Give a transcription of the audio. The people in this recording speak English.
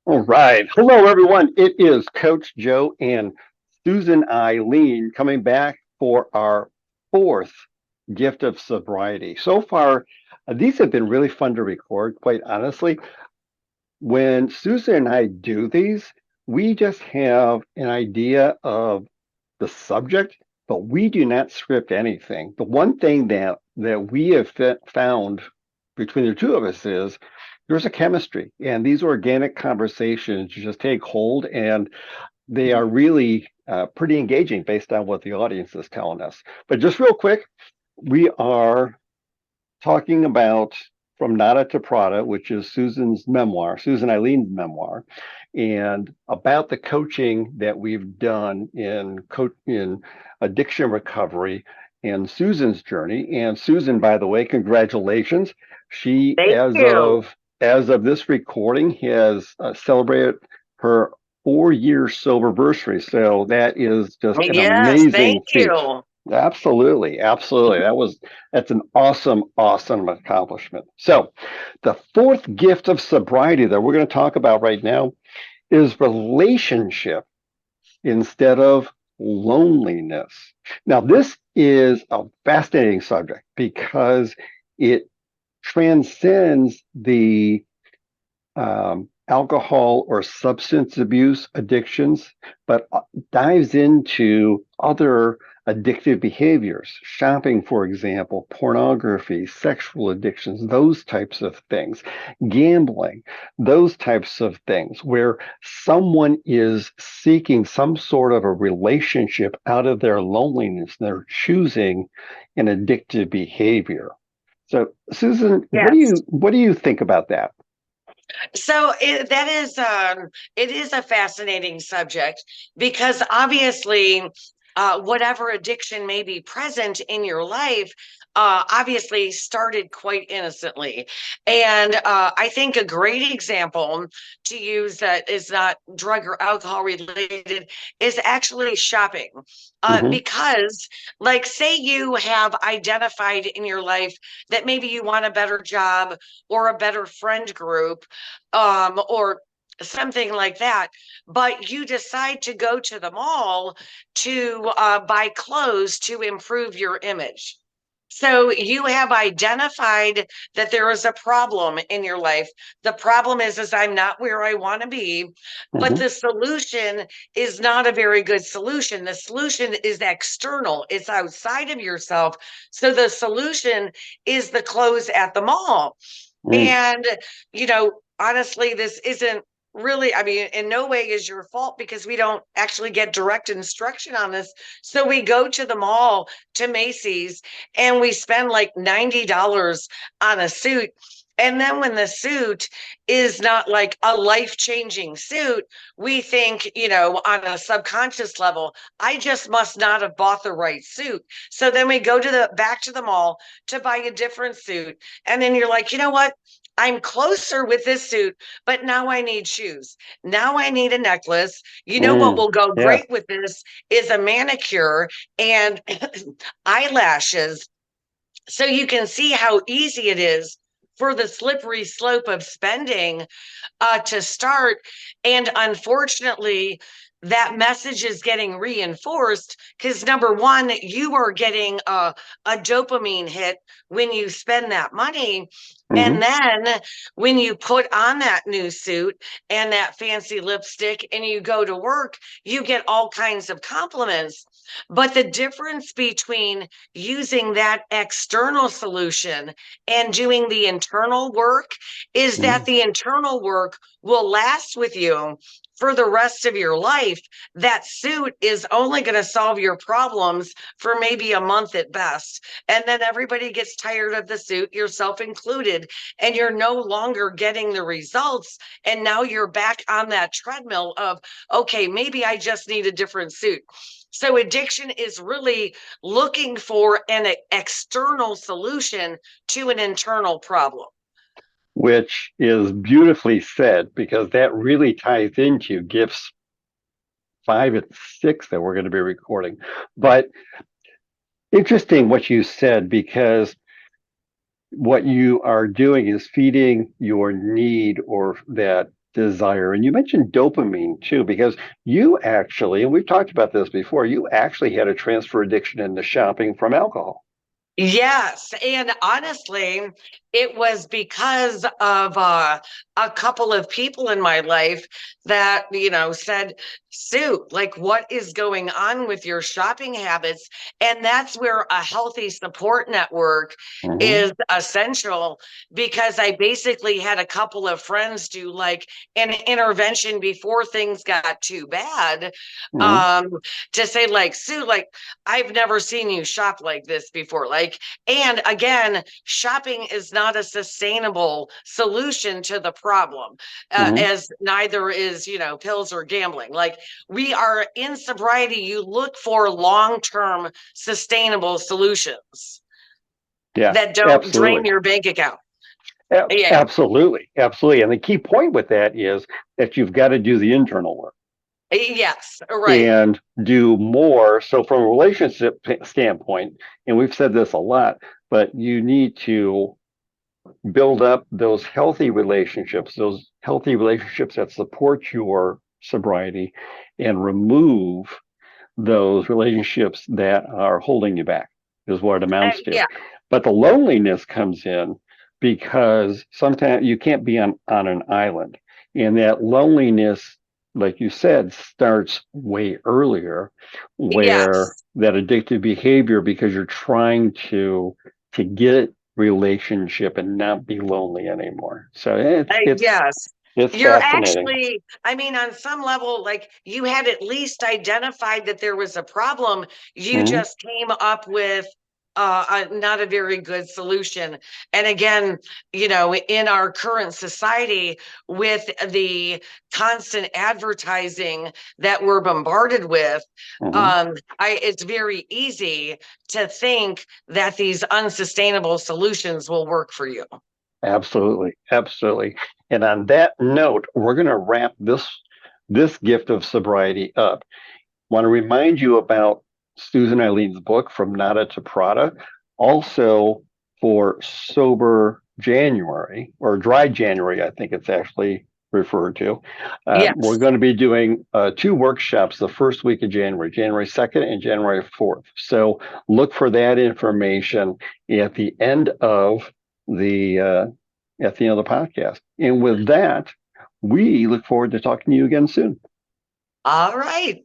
All right. Hello, everyone. It is Coach Joe and Susan Eileen coming back for our fourth gift of sobriety. So far, these have been really fun to record, quite honestly. When Susan and I do these, we just have an idea of the subject, but we do not script anything. The one thing that we have found between the two of us is there's a chemistry, and these organic conversations just take hold, and they are really pretty engaging based on what the audience is telling us. But just real quick, we are talking about From Nada to Prada, which is Susan's memoir, Susan Eileen's memoir, and about the coaching that we've done in addiction recovery and Susan's journey. And Susan, by the way, congratulations. She, Thank you. as of this recording, has celebrated her 4 year sober anniversary. So that is just an Yes, thank amazing feat. you. Absolutely, absolutely. That's an awesome, awesome accomplishment. So, the fourth gift of sobriety that we're going to talk about right now is relationship instead of loneliness. Now, this is a fascinating subject because it transcends the alcohol or substance abuse addictions, but dives into other addictive behaviors, shopping, for example, pornography, sexual addictions, those types of things, gambling, those types of things, where someone is seeking some sort of a relationship out of their loneliness. They're choosing an addictive behavior. So, Susan, Yes. what do you think about that? That is it is a fascinating subject because obviously whatever addiction may be present in your life obviously started quite innocently. And I think a great example to use that is not drug or alcohol related is actually shopping. Hmm. Because, like, say you have identified in your life that maybe you want a better job or a better friend group, or something like that, but you decide to go to the mall to buy clothes to improve your image. So you have identified that there is a problem in your life. The problem is I'm not where I want to be, but Hmm. the solution is not a very good solution. The solution is external. It's outside of yourself. So the solution is the clothes at the mall. Mm. And, honestly, this isn't really, I mean, in no way is your fault because we don't actually get direct instruction on this. So we go to the mall, to Macy's, and we spend like $90 on a suit. And then when the suit is not like a life-changing suit, we think, on a subconscious level, I just must not have bought the right suit. So then we go to the back to the mall to buy a different suit. And then you're like, you know what? I'm closer with this suit, but now I need shoes. Now I need a necklace. You know what Mm. will go Yeah. great with this is a manicure and eyelashes. So you can see how easy it is for the slippery slope of spending to start. And unfortunately, that message is getting reinforced because number one, you are getting a dopamine hit when you spend that money. Hmm. And then when you put on that new suit and that fancy lipstick and you go to work, you get all kinds of compliments. But the difference between using that external solution and doing the internal work is that Mm. the internal work will last with you for the rest of your life. That suit is only going to solve your problems for maybe a month at best. And then everybody gets tired of the suit, yourself included, and you're no longer getting the results. And now you're back on that treadmill of, okay, maybe I just need a different suit. So addiction is really looking for an external solution to an internal problem. Which is beautifully said because that really ties into gifts 5 and 6 that we're going to be recording. But interesting what you said because what you are doing is feeding your need or that desire. And you mentioned dopamine too, because you actually, and we've talked about this before, you actually had a transfer addiction into shopping from alcohol. Yes, and honestly, it was because of a couple of people in my life that, said, Sue, like, what is going on with your shopping habits? And that's where a healthy support network Hmm. is essential, because I basically had a couple of friends do like an intervention before things got too bad, Hmm. um, to say, like, Sue, like, I've never seen you shop like this before. Like, and again, shopping is not a sustainable solution to the problem, Hmm. as neither is, pills or gambling. Like, we are in sobriety, you look for long term sustainable solutions Yeah, that don't drain absolutely. your bank account. Yeah. Absolutely. Absolutely. And the key point with that is that you've got to do the internal work Yes. Right. and do more. So, from a relationship standpoint, and we've said this a lot, but you need to build up those healthy relationships that support your sobriety and remove those relationships that are holding you back, is what it amounts to. Yeah. But the loneliness comes in because sometimes you can't be on an island. And that loneliness, like you said, starts way earlier, where Yes. that addictive behavior, because you're trying to get relationship and not be lonely anymore. So Yes. it's You're fascinating. actually, I mean, on some level, like, you had at least identified that there was a problem. You Hmm. just came up with not a very good solution. And again, in our current society, with the constant advertising that we're bombarded with, Hmm. it's very easy to think that these unsustainable solutions will work for you. Absolutely, absolutely. And on that note, we're going to wrap this gift of sobriety up. Want to remind you about Susan Eileen's book, From Nada to Prada. Also, for sober January, or dry January, I think it's actually referred to. We're Yes. going to be doing two workshops the first week of January, January 2nd and January 4th. So look for that information at the end of the podcast. And with that, we look forward to talking to you again soon. All right.